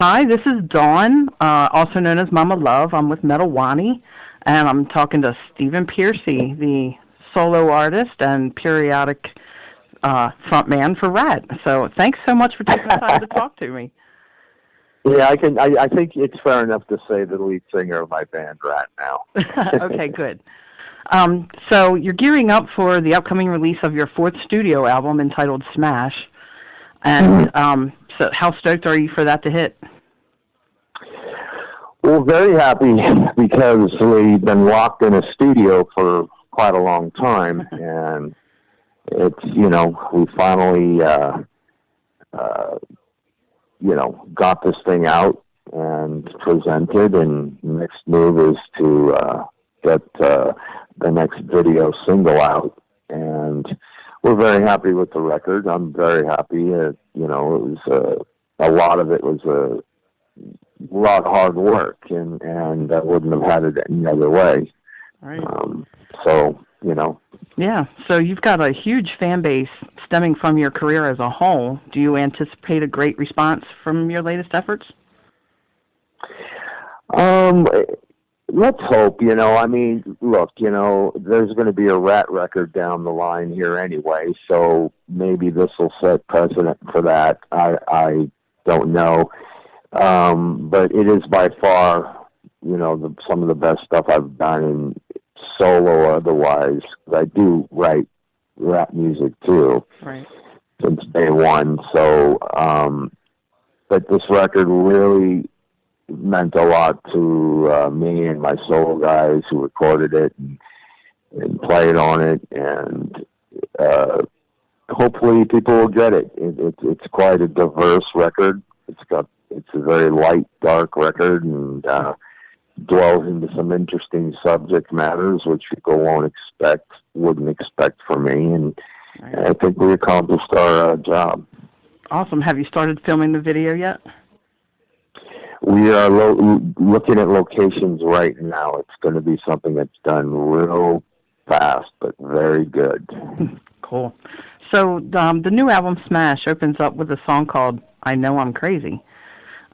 Hi, this is Dawn, also known as Mama Love. I'm with Metal Wani, and I'm talking to Stephen Pearcy, the solo artist and periodic frontman for RATT. So thanks so much for taking the time to talk to me. Yeah, I can. I think it's fair enough to say the lead singer of my band RATT now. Okay, good. So you're gearing up for the upcoming release of your fourth studio album entitled Smash. And so how stoked are you for that to hit? Well, very happy because we've been locked in a studio for quite a long time, and it's, we finally, got this thing out and presented, and next move is to get the next video single out, and we're very happy with the record. I'm very happy. It was a lot of it was a lot of hard work, and I wouldn't have had it any other way. Right. Yeah, so you've got a huge fan base stemming from your career as a whole. Do you anticipate a great response from your latest efforts? Let's hope. Look, there's going to be a RATT record down the line here anyway, so maybe this will set precedent for that. I don't know. But it is by far, some of the best stuff I've done in solo or otherwise. I do write rap music too, right, since day one. So, but this record really meant a lot to me and my solo guys who recorded it and played on it, and hopefully people will get it. It's quite a diverse record. It's a very light, dark record, and dwells into some interesting subject matters which people wouldn't expect from me, and right. I think we accomplished our job. Awesome. Have you started filming the video yet? We are looking at locations right now. It's going to be something that's done real fast, but very good. Cool. So the new album, Smash, opens up with a song called I Know I'm Crazy.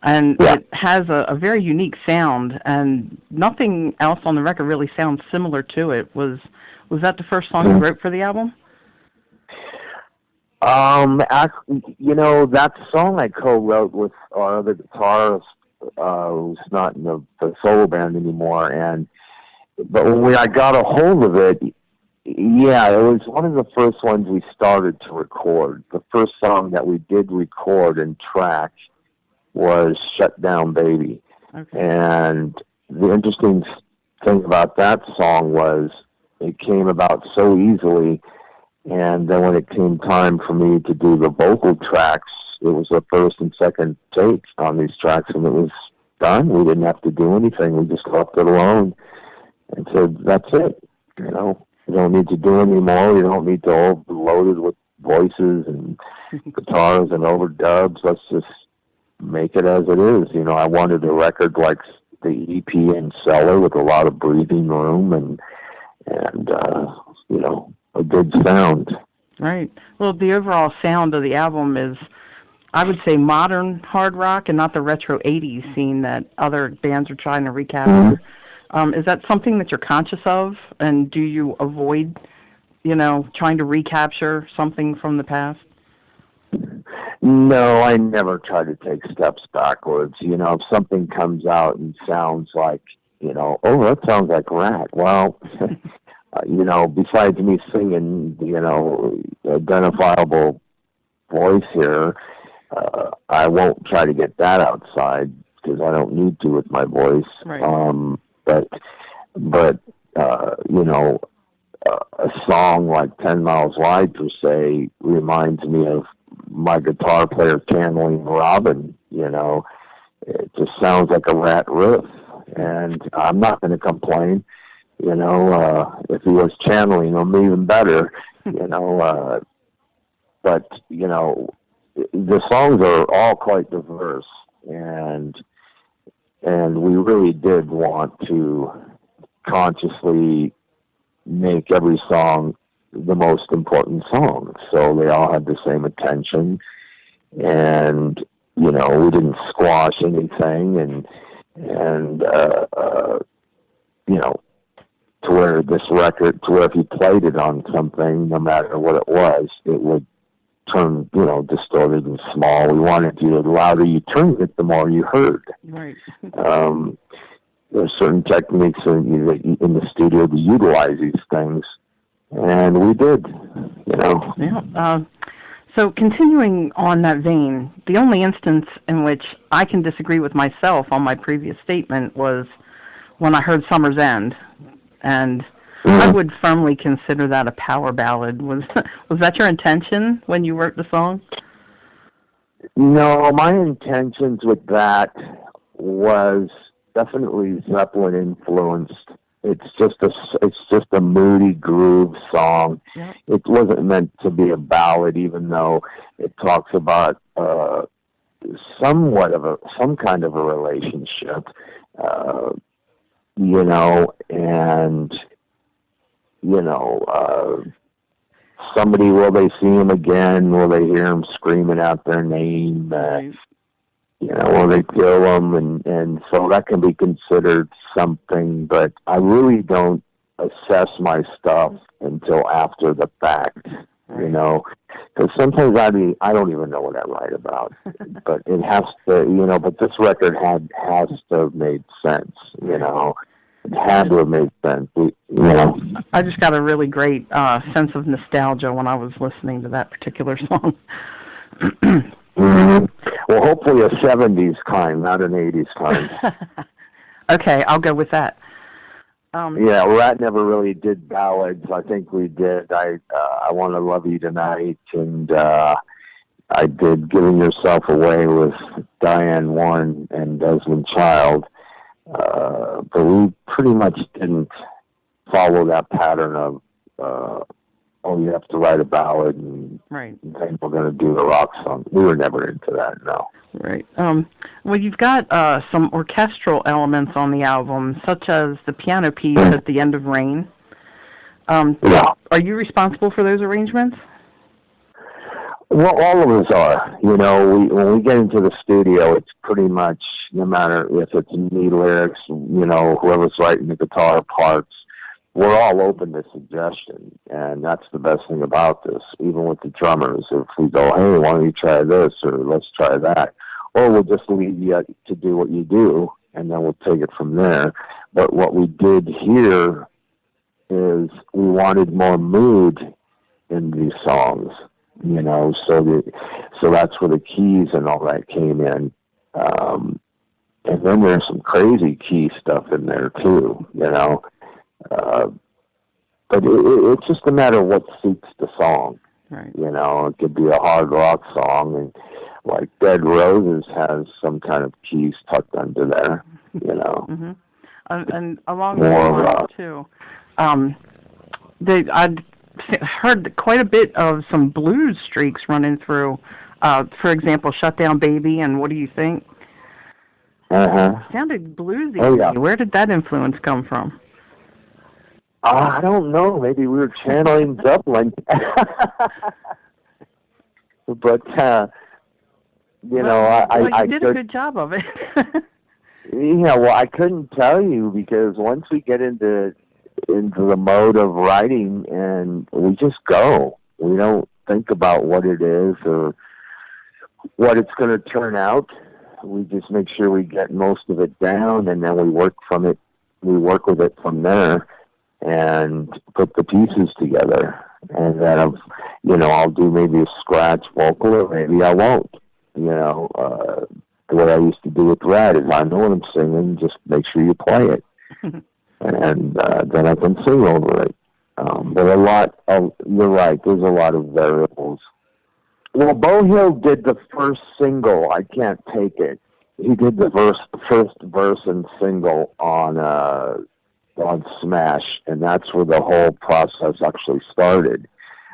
And yeah, it has a very unique sound, and nothing else on the record really sounds similar to it. Was that the first song you wrote for the album? That song I co-wrote with our other guitarist, who's not in the solo band anymore, but when I got a hold of it, yeah, it was one of the first ones we started to record. The first song that we did record and track was Shut Down Baby. Okay. And the interesting thing about that song was it came about so easily, and then when it came time for me to do the vocal tracks, it was the first and second takes on these tracks, and it was done. We didn't have to do anything. We just left it alone and said, that's it. You don't need to do any more. You don't need to all be loaded with voices and guitars and overdubs. Let's just make it as it is. I wanted a record like the EP in Cellar with a lot of breathing room and a good sound. Right. Well, the overall sound of the album is, I would say, modern hard rock and not the retro 80s scene that other bands are trying to recapture. Is that something that you're conscious of, and do you avoid, trying to recapture something from the past? No, I never try to take steps backwards. If something comes out and sounds like, oh, that sounds like RATT. Well, besides me singing, identifiable voice here, I won't try to get that outside because I don't need to with my voice. Right. But a song like 10 Miles Wide, per se, reminds me of my guitar player channeling Robin. It just sounds like a RATT riff, and I'm not going to complain. If he was channeling them, even better. But the songs are all quite diverse, and we really did want to consciously make every song the most important song, so they all had the same attention, and you know, we didn't squash anything, and you know, to where this record, to where if you played it on something, no matter what it was, it would turn, you know, distorted and small. We wanted you, the louder you turned it, the more you heard. Right. There's certain techniques in the studio to utilize these things, and we did, you know. Yeah. So continuing on that vein, the only instance in which I can disagree with myself on my previous statement was when I heard Summer's End, and I would firmly consider that a power ballad. Was that your intention when you wrote the song? No, my intentions with that was definitely Zeppelin influenced. It's just a moody groove song. Yeah. It wasn't meant to be a ballad, even though it talks about some kind of a relationship, you know, and you know, somebody, will they see him again? Will they hear him screaming out their name? You know, will they kill him? And so that can be considered something, but I really don't assess my stuff until after the fact, you know, because sometimes I don't even know what I write about, but it has to, you know, but this record has to have made sense, you know. It had to have made sense, you know. I just got a really great sense of nostalgia when I was listening to that particular song. Mm-hmm. Well, hopefully a 70s kind, not an 80s kind. Okay, I'll go with that. Yeah, Rat never really did ballads. I think we did I Want to Love You Tonight, and I did Giving Yourself Away with Diane Warren and Desmond Child. But we pretty much didn't follow that pattern of, oh, you have to write a ballad and then we're going to do the rock song. We were never into that, no. Right. Well, you've got some orchestral elements on the album, such as the piano piece at the end of Rain. Yeah. Are you responsible for those arrangements? Well, all of us are. You know, when we get into the studio, it's pretty much, no matter if it's me lyrics, you know, whoever's writing the guitar parts, we're all open to suggestion, and that's the best thing about this. Even with the drummers, if we go, hey, why don't you try this, or let's try that, or we'll just leave you to do what you do, and then we'll take it from there. But what we did here is we wanted more mood in these songs, you know, so that's where the keys and all that came in. And then there's some crazy key stuff in there too, you know. But it's just a matter of what suits the song. Right. You know, it could be a hard rock song, and like Dead Roses has some kind of keys tucked under there, you know. Mm-hmm. And along the lines, too, I'd heard quite a bit of some blues streaks running through. For example, Shut Down Baby and What Do You Think? Sounded bluesy. Oh, yeah. Where did that influence come from? I don't know. Maybe we were channeling Zeppelin. But, you know, I did a good job of it. Yeah, well, I couldn't tell you, because once we get into the mode of writing, and we just go. We don't think about what it is or what it's going to turn out. We just make sure we get most of it down, and then we work with it from there and put the pieces together. And then, you know, I'll do maybe a scratch vocal, or maybe I won't. You know, the way I used to do with Rat is, I know what I'm singing, just make sure you play it. And then I can sing over it. But you're right, there's a lot of variables. Well, Beau Hill did the first single, I Can't Take It. He did the first verse and single on Smash, and that's where the whole process actually started.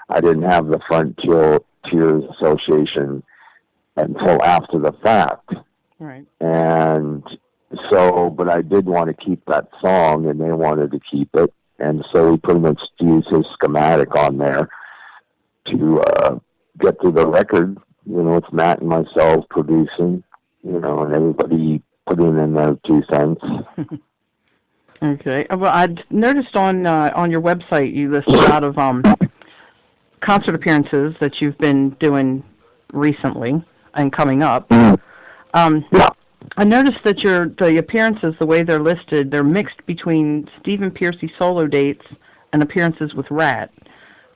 I didn't have the Frontiers Association until after the fact. Right. And so, but I did want to keep that song, and they wanted to keep it, and so we pretty much used his schematic on there to get to the record, it's Matt and myself producing, and everybody putting in their 2 cents. Okay. Well, I noticed on your website you list a lot of concert appearances that you've been doing recently and coming up. Yeah. I noticed that the appearances, the way they're listed, they're mixed between Stephen Pearcy solo dates and appearances with RATT.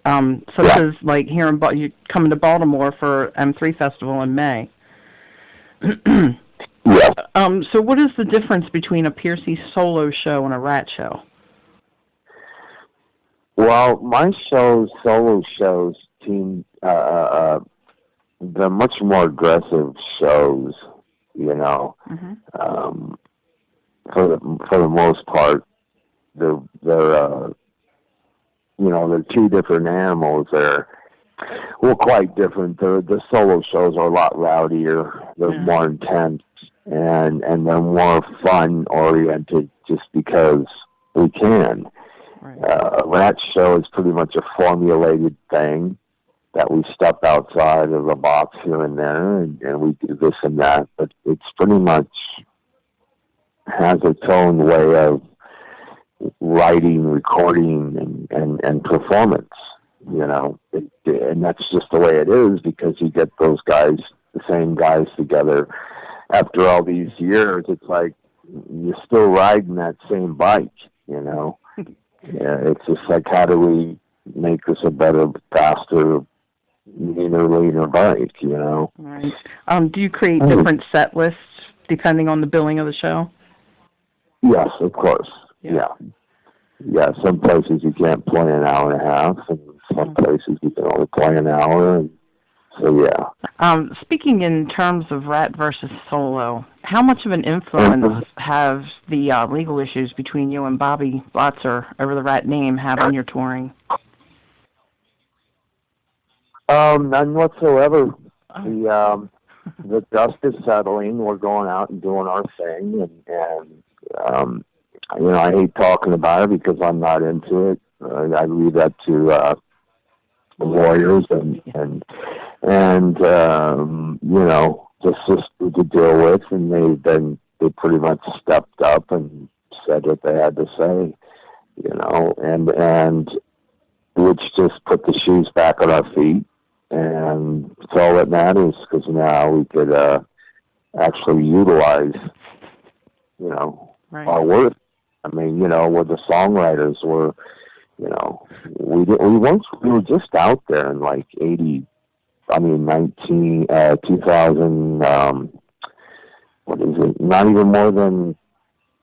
Such as like here you coming to Baltimore for M3 Festival in May. Yeah. So what is the difference between a Pearcy solo show and a RATT show? Well, my solo shows, they're much more aggressive shows, Mm-hmm. For the most part. They're 2 different animals. They're quite different. The solo shows are a lot rowdier. They're more intense, and they're more fun oriented just because we can. Right. A RATT show is pretty much a formulated thing that we step outside of the box here and there, and we do this and that, but it's pretty much has its own way of writing, recording, and performance, and that's just the way it is, because you get those guys, the same guys together after all these years. It's like you're still riding that same bike, It's just like, how do we make this a better, faster, leaner bike, Right. Do you create different set lists depending on the billing of the show? Yes, of course. Yeah. Some places you can't play an hour and a half, and some places you can only play an hour. And so, yeah. Speaking in terms of RATT versus solo, how much of an influence have the legal issues between you and Bobby Blotzer over the RATT name have on your touring? None whatsoever. The dust is settling. We're going out and doing our thing, and I hate talking about it because I'm not into it. I leave that to lawyers and the system to deal with, and they pretty much stepped up and said what they had to say, and which just put the shoes back on our feet. And it's all that matters, because now we could actually utilize, right. our work. I mean, we're the songwriters. We were just out there in like 2000, what is it? Not even more than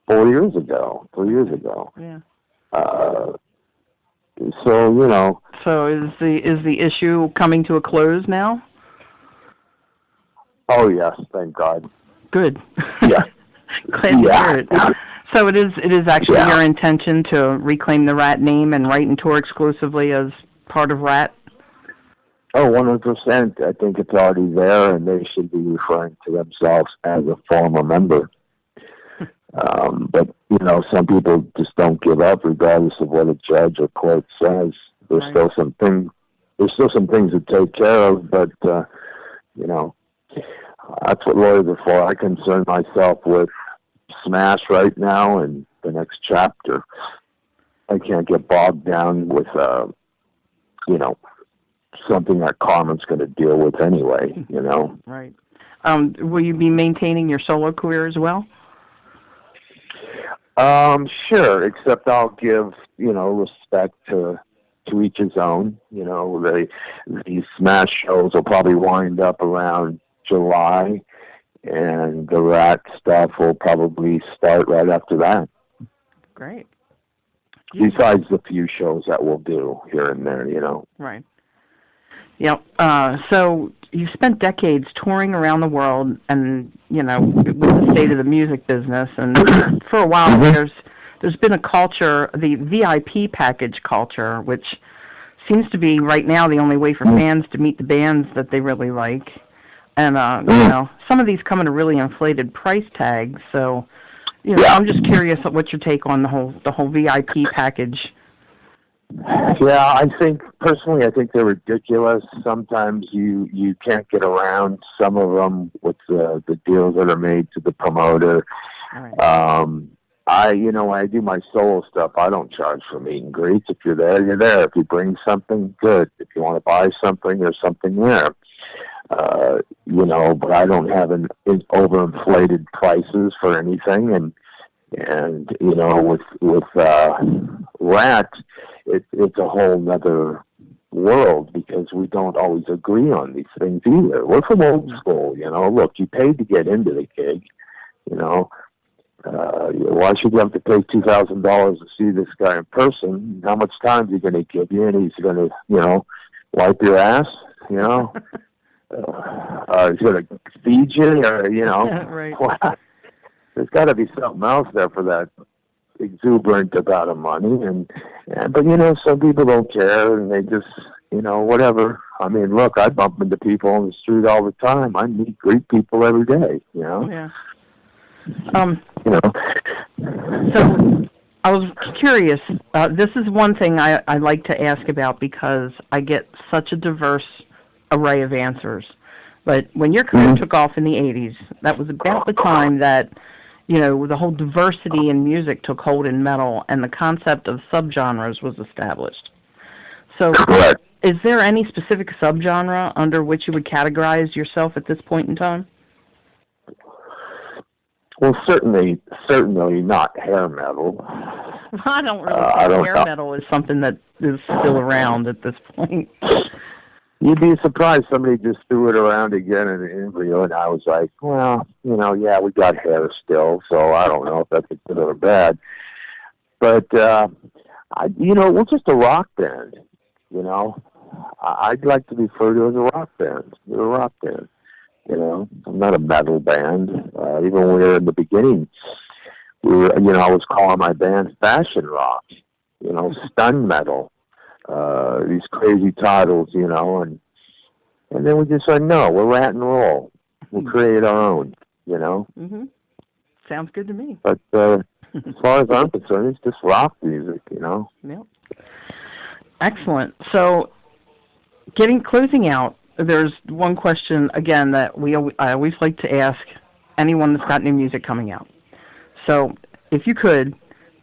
3 years ago. Yeah. So, So is the issue coming to a close now? Oh yes, thank God. Good. Yeah. Glad to hear it. So it is actually your intention to reclaim the RATT name and write and tour exclusively as part of RATT? Oh, 100%. I think it's already there, and they should be referring to themselves as a former member. But, some people just don't give up regardless of what a judge or court says. There's still some things to take care of, but, that's what lawyers are for. I concern myself with Smash right now and the next chapter. I can't get bogged down with, something that Carmen's going to deal with anyway, Right. Will you be maintaining your solo career as well? Sure, except I'll give, respect to each his own. These Smash shows will probably wind up around July, and the RATT stuff will probably start right after that. Great. Besides the few shows that we'll do here and there, Right. Yep. So you spent decades touring around the world, and with the state of the music business, and for a while there's been a culture, the V.I.P package culture, which seems to be right now the only way for fans to meet the bands that they really like. And some of these come at a really inflated price tag. So, I'm just curious what's your take on the whole VIP package. Yeah, personally, I think they're ridiculous. Sometimes you can't get around some of them with the deals that are made to the promoter. Right. When I do my solo stuff, I don't charge for meet and greets. If you're there, you're there. If you bring something, good. If you want to buy something, there's something there. But I don't have overinflated prices for anything. And with RATT, it's a whole nother world because we don't always agree on these things either. We're from old school, Look, you paid to get into the gig, why should you have to pay $2,000 to see this guy in person? How much time is he going to give you? And he's going to, wipe your ass, he's going to feed you, or, Right. Well, there's got to be something else there for that exuberant amount of money. But some people don't care, and they just, whatever. I mean, look, I bump into people on the street all the time. I greet people every day, Yeah. So I was curious. This is one thing I like to ask about because I get such a diverse array of answers. But when your career took off in the 80s, that was about the time that, the whole diversity in music took hold in metal and the concept of subgenres was established. So correct. Is there any specific subgenre under which you would categorize yourself at this point in time? Well, certainly not hair metal. I don't really think hair metal is something that is still around at this point. You'd be surprised somebody just threw it around again in an interview, and I was like, well, yeah, we got hair still, so I don't know if that's good or bad. But, we're just a rock band, I'd like to be referred to as a rock band. We're a rock band. I'm not a metal band. Even when we were in the beginning, I was calling my band fashion rock, stun metal, these crazy titles, and then we just said, no, we're RATT and roll. We'll create our own, Mm-hmm. Sounds good to me. But as far as I'm concerned, it's just rock music, Yep. Excellent. So, closing out, there's one question, again, that I always like to ask anyone that's got new music coming out. So, if you could,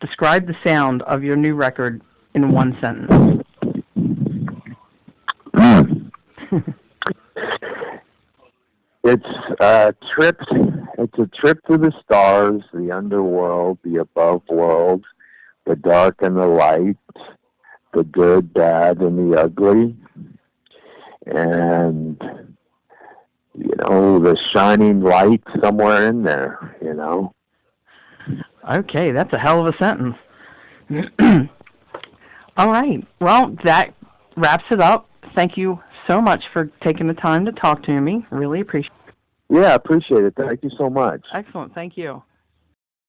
describe the sound of your new record in one sentence. It's a trip to the stars, the underworld, the above world, the dark and the light, the good, bad, and the ugly. And, the shining light somewhere in there, Okay, that's a hell of a sentence. All right. Well, that wraps it up. Thank you so much for taking the time to talk to me. Really appreciate it. Yeah, I appreciate it. Thank you so much. Excellent. Thank you.